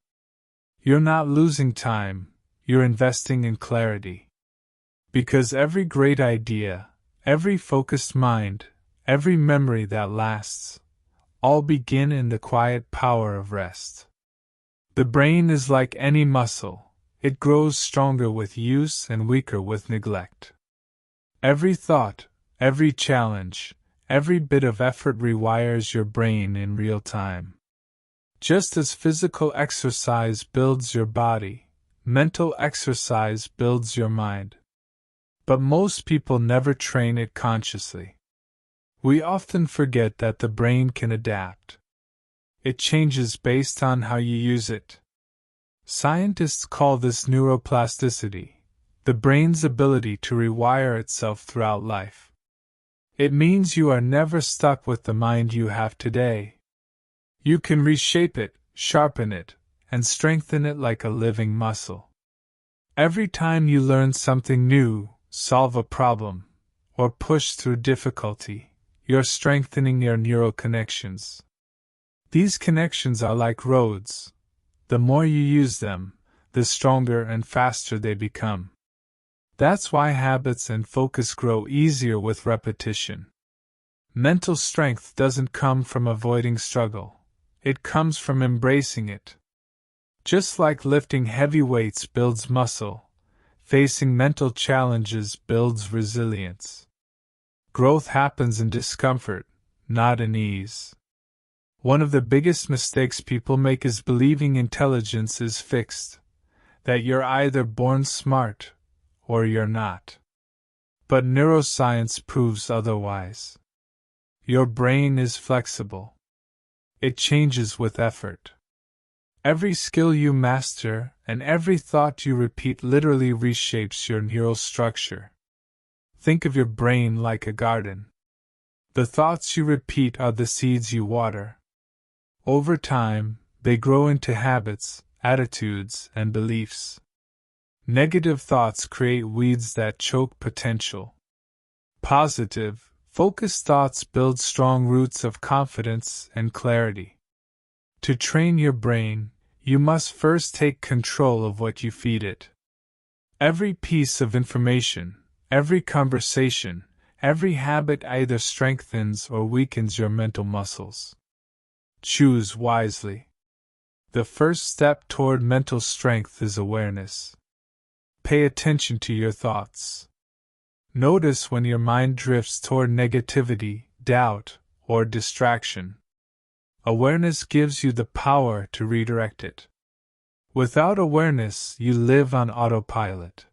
You're not losing time, you're investing in clarity. Because every great idea, every focused mind, every memory that lasts, all begin in the quiet power of rest. The brain is like any muscle, it grows stronger with use and weaker with neglect. Every thought, every challenge, every bit of effort rewires your brain in real time. Just as physical exercise builds your body, mental exercise builds your mind. But most people never train it consciously. We often forget that the brain can adapt. It changes based on how you use it. Scientists call this neuroplasticity, the brain's ability to rewire itself throughout life. It means you are never stuck with the mind you have today. You can reshape it, sharpen it, and strengthen it like a living muscle. Every time you learn something new, solve a problem, or push through difficulty, you're strengthening your neural connections. These connections are like roads. The more you use them, the stronger and faster they become. That's why habits and focus grow easier with repetition. Mental strength doesn't come from avoiding struggle. It comes from embracing it. Just like lifting heavy weights builds muscle, facing mental challenges builds resilience. Growth happens in discomfort, not in ease. One of the biggest mistakes people make is believing intelligence is fixed, that you're either born smart or you're not. But neuroscience proves otherwise. Your brain is flexible. It changes with effort. Every skill you master and every thought you repeat literally reshapes your neural structure. Think of your brain like a garden. The thoughts you repeat are the seeds you water. Over time, they grow into habits, attitudes, and beliefs. Negative thoughts create weeds that choke potential. Positive, focused thoughts build strong roots of confidence and clarity. To train your brain, you must first take control of what you feed it. Every piece of information, every conversation, every habit either strengthens or weakens your mental muscles. Choose wisely. The first step toward mental strength is awareness. Pay attention to your thoughts. Notice when your mind drifts toward negativity, doubt, or distraction. Awareness gives you the power to redirect it. Without awareness, you live on autopilot.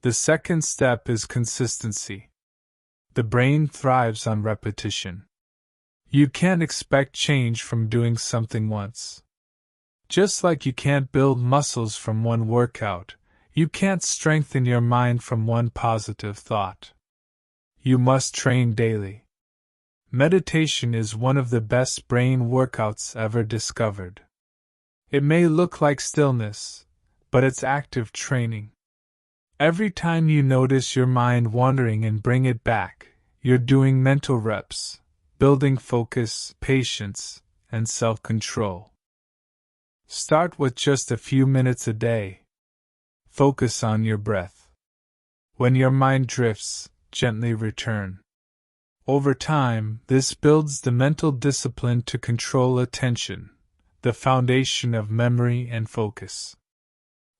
The second step is consistency. The brain thrives on repetition. You can't expect change from doing something once. Just like you can't build muscles from one workout, you can't strengthen your mind from one positive thought. You must train daily. Meditation is one of the best brain workouts ever discovered. It may look like stillness, but it's active training. Every time you notice your mind wandering and bring it back, you're doing mental reps, building focus, patience, and self-control. Start with just a few minutes a day. Focus on your breath. When your mind drifts, gently return. Over time, this builds the mental discipline to control attention, the foundation of memory and focus.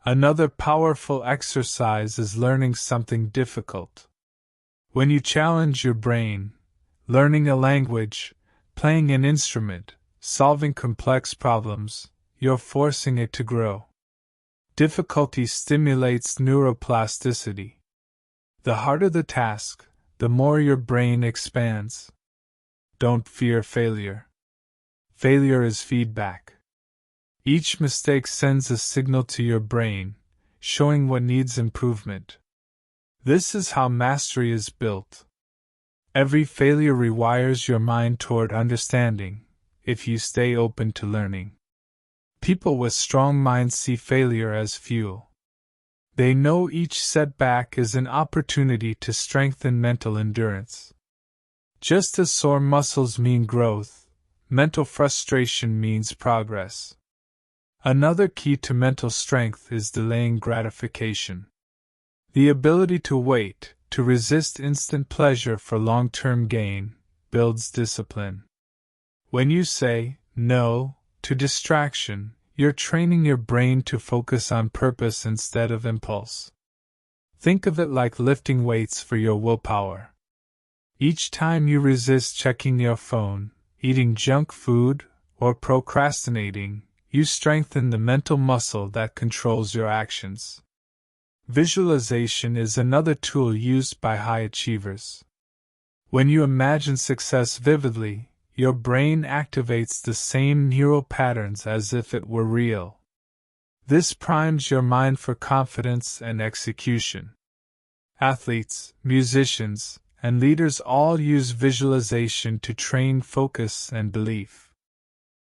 Another powerful exercise is learning something difficult. When you challenge your brain, learning a language, playing an instrument, solving complex problems, you're forcing it to grow. Difficulty stimulates neuroplasticity. The harder the task, the more your brain expands. Don't fear failure. Failure is feedback. Each mistake sends a signal to your brain, showing what needs improvement. This is how mastery is built. Every failure rewires your mind toward understanding, if you stay open to learning. People with strong minds see failure as fuel. They know each setback is an opportunity to strengthen mental endurance. Just as sore muscles mean growth, mental frustration means progress. Another key to mental strength is delaying gratification. The ability to wait, to resist instant pleasure for long-term gain, builds discipline. When you say no to distraction, you're training your brain to focus on purpose instead of impulse. Think of it like lifting weights for your willpower. Each time you resist checking your phone, eating junk food, or procrastinating, you strengthen the mental muscle that controls your actions. Visualization is another tool used by high achievers. When you imagine success vividly, your brain activates the same neural patterns as if it were real. This primes your mind for confidence and execution. Athletes, musicians, and leaders all use visualization to train focus and belief.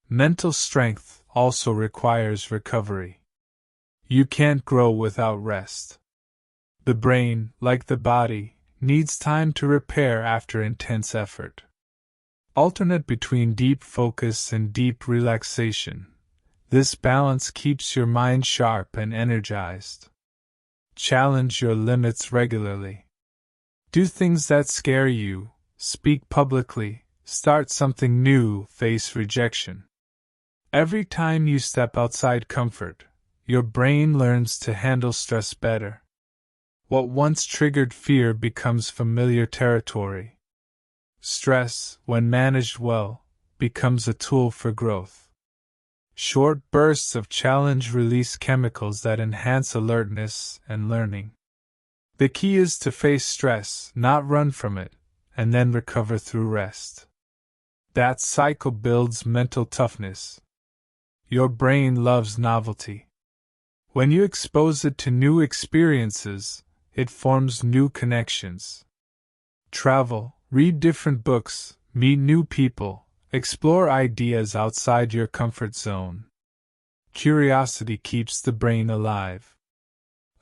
Mental strength also requires recovery. You can't grow without rest. The brain, like the body, needs time to repair after intense effort. Alternate between deep focus and deep relaxation. This balance keeps your mind sharp and energized. Challenge your limits regularly. Do things that scare you, speak publicly, start something new, face rejection. Every time you step outside comfort, your brain learns to handle stress better. What once triggered fear becomes familiar territory. Stress, when managed well, becomes a tool for growth. Short bursts of challenge release chemicals that enhance alertness and learning. The key is to face stress, not run from it, and then recover through rest. That cycle builds mental toughness. Your brain loves novelty. When you expose it to new experiences, it forms new connections. Travel, read different books, meet new people, explore ideas outside your comfort zone. Curiosity keeps the brain alive.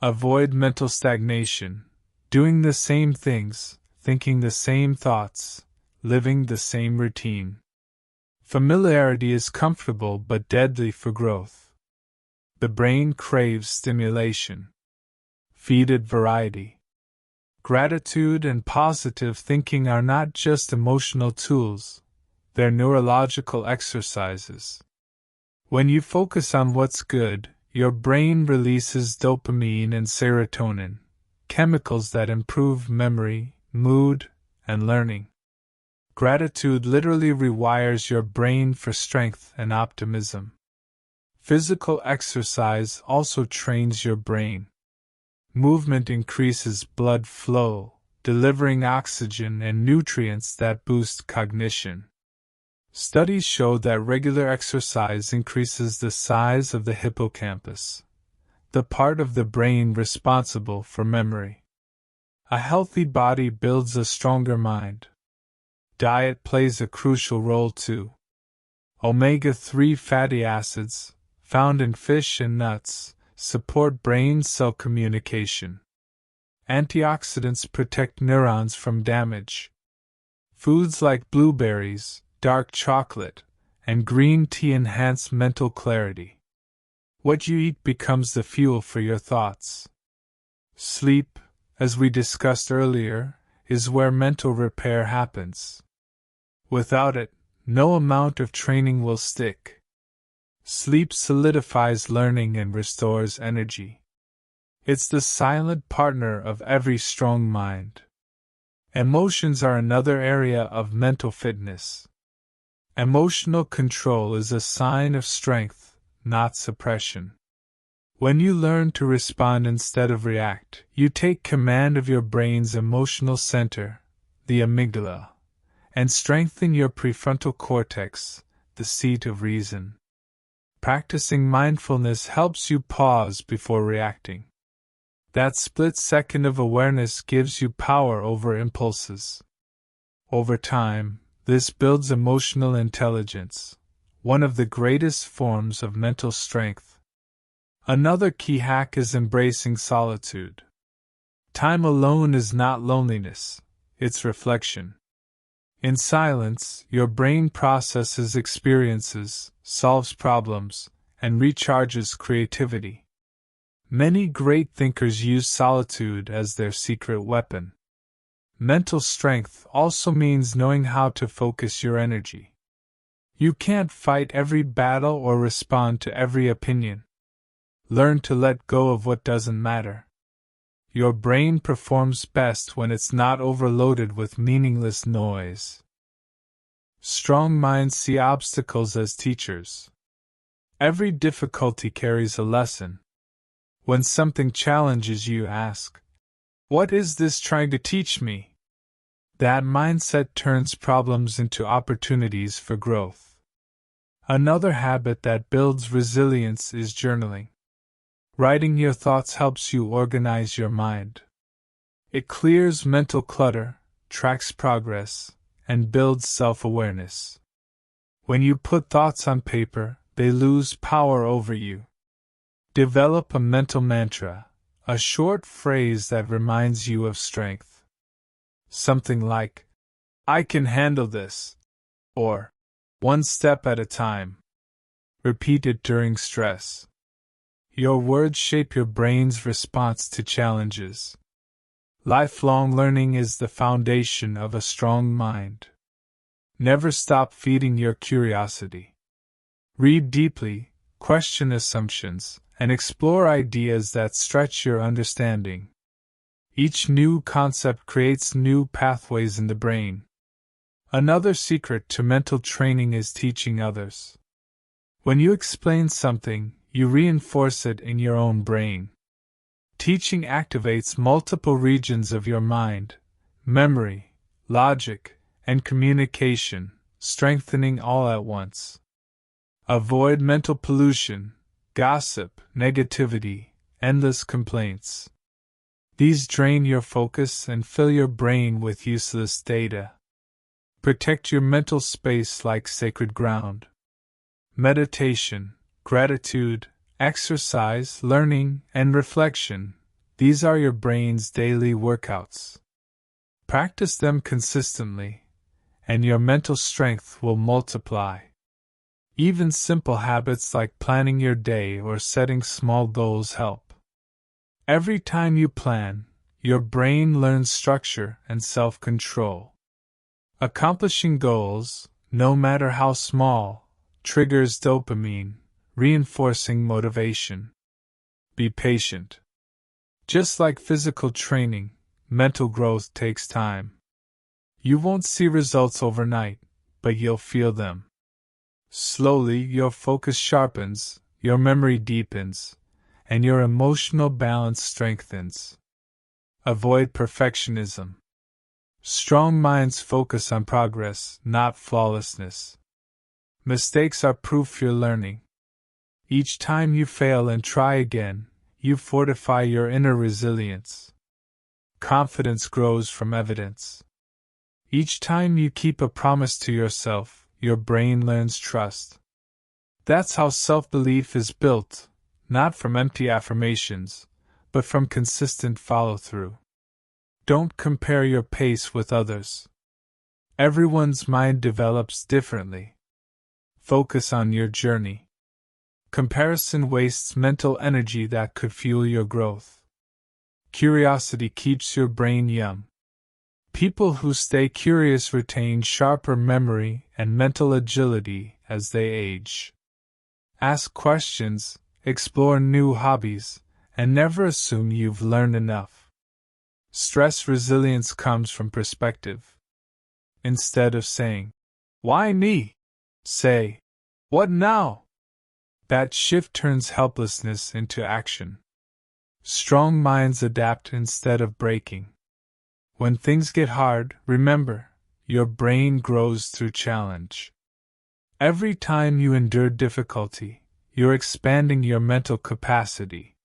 Avoid mental stagnation, doing the same things, thinking the same thoughts, living the same routine. Familiarity is comfortable but deadly for growth. The brain craves stimulation. Feed it variety. Gratitude and positive thinking are not just emotional tools, they're neurological exercises. When you focus on what's good, your brain releases dopamine and serotonin, chemicals that improve memory, mood, and learning. Gratitude literally rewires your brain for strength and optimism. Physical exercise also trains your brain. Movement increases blood flow, delivering oxygen and nutrients that boost cognition. Studies show that regular exercise increases the size of the hippocampus, the part of the brain responsible for memory. A healthy body builds a stronger mind. Diet plays a crucial role too. Omega-3 fatty acids, found in fish and nuts, support brain cell communication. Antioxidants protect neurons from damage. Foods like blueberries, dark chocolate, and green tea enhance mental clarity. What you eat becomes the fuel for your thoughts. Sleep, as we discussed earlier, is where mental repair happens. Without it, no amount of training will stick. Sleep solidifies learning and restores energy. It's the silent partner of every strong mind. Emotions are another area of mental fitness. Emotional control is a sign of strength, not suppression. When you learn to respond instead of react, you take command of your brain's emotional center, the amygdala, and strengthen your prefrontal cortex, the seat of reason. Practicing mindfulness helps you pause before reacting. That split second of awareness gives you power over impulses. Over time, this builds emotional intelligence, one of the greatest forms of mental strength. Another key hack is embracing solitude. Time alone is not loneliness, it's reflection. In silence, your brain processes experiences, solves problems, and recharges creativity. Many great thinkers use solitude as their secret weapon. Mental strength also means knowing how to focus your energy. You can't fight every battle or respond to every opinion. Learn to let go of what doesn't matter. Your brain performs best when it's not overloaded with meaningless noise. Strong minds see obstacles as teachers. Every difficulty carries a lesson. When something challenges you, ask, "What is this trying to teach me?" That mindset turns problems into opportunities for growth. Another habit that builds resilience is journaling. Writing your thoughts helps you organize your mind. It clears mental clutter, tracks progress, and builds self-awareness. When you put thoughts on paper, they lose power over you. Develop a mental mantra, a short phrase that reminds you of strength. Something like, "I can handle this," or "one step at a time." Repeat it during stress. Your words shape your brain's response to challenges. Lifelong learning is the foundation of a strong mind. Never stop feeding your curiosity. Read deeply, question assumptions, and explore ideas that stretch your understanding. Each new concept creates new pathways in the brain. Another secret to mental training is teaching others. When you explain something, you reinforce it in your own brain. Teaching activates multiple regions of your mind: memory, logic, and communication, strengthening all at once. Avoid mental pollution, gossip, negativity, endless complaints. These drain your focus and fill your brain with useless data. Protect your mental space like sacred ground. Meditation, gratitude, exercise, learning, and reflection, these are your brain's daily workouts. Practice them consistently, and your mental strength will multiply. Even simple habits like planning your day or setting small goals help. Every time you plan, your brain learns structure and self-control. Accomplishing goals, no matter how small, triggers dopamine, reinforcing motivation. Be patient. Just like physical training, mental growth takes time. You won't see results overnight, but you'll feel them. Slowly, your focus sharpens, your memory deepens, and your emotional balance strengthens. Avoid perfectionism. Strong minds focus on progress, not flawlessness. Mistakes are proof you're learning. Each time you fail and try again, you fortify your inner resilience. Confidence grows from evidence. Each time you keep a promise to yourself, your brain learns trust. That's how self-belief is built, not from empty affirmations, but from consistent follow-through. Don't compare your pace with others. Everyone's mind develops differently. Focus on your journey. Comparison wastes mental energy that could fuel your growth. Curiosity keeps your brain young. People who stay curious retain sharper memory and mental agility as they age. Ask questions, explore new hobbies, and never assume you've learned enough. Stress resilience comes from perspective. Instead of saying, "Why me?" say, "What now?" That shift turns helplessness into action. Strong minds adapt instead of breaking. When things get hard, remember, your brain grows through challenge. Every time you endure difficulty, you're expanding your mental capacity.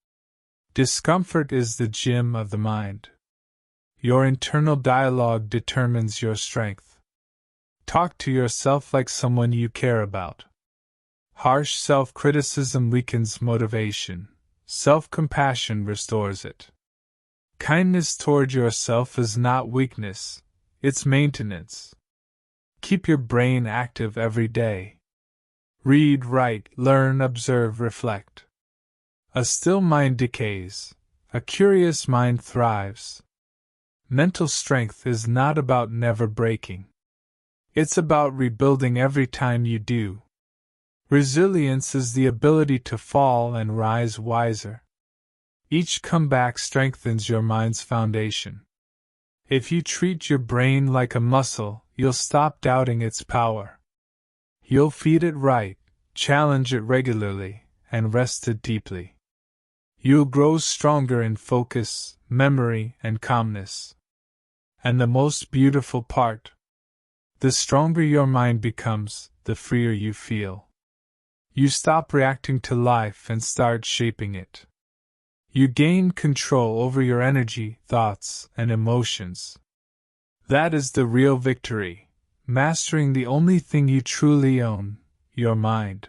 Discomfort is the gym of the mind. Your internal dialogue determines your strength. Talk to yourself like someone you care about. Harsh self-criticism weakens motivation. Self-compassion restores it. Kindness toward yourself is not weakness, it's maintenance. Keep your brain active every day. Read, write, learn, observe, reflect. A still mind decays, a curious mind thrives. Mental strength is not about never breaking. It's about rebuilding every time you do. Resilience is the ability to fall and rise wiser. Each comeback strengthens your mind's foundation. If you treat your brain like a muscle, you'll stop doubting its power. You'll feed it right, challenge it regularly, and rest it deeply. You'll grow stronger in focus, memory, and calmness. And the most beautiful part: the stronger your mind becomes, the freer you feel. You stop reacting to life and start shaping it. You gain control over your energy, thoughts, and emotions. That is the real victory, mastering the only thing you truly own, your mind.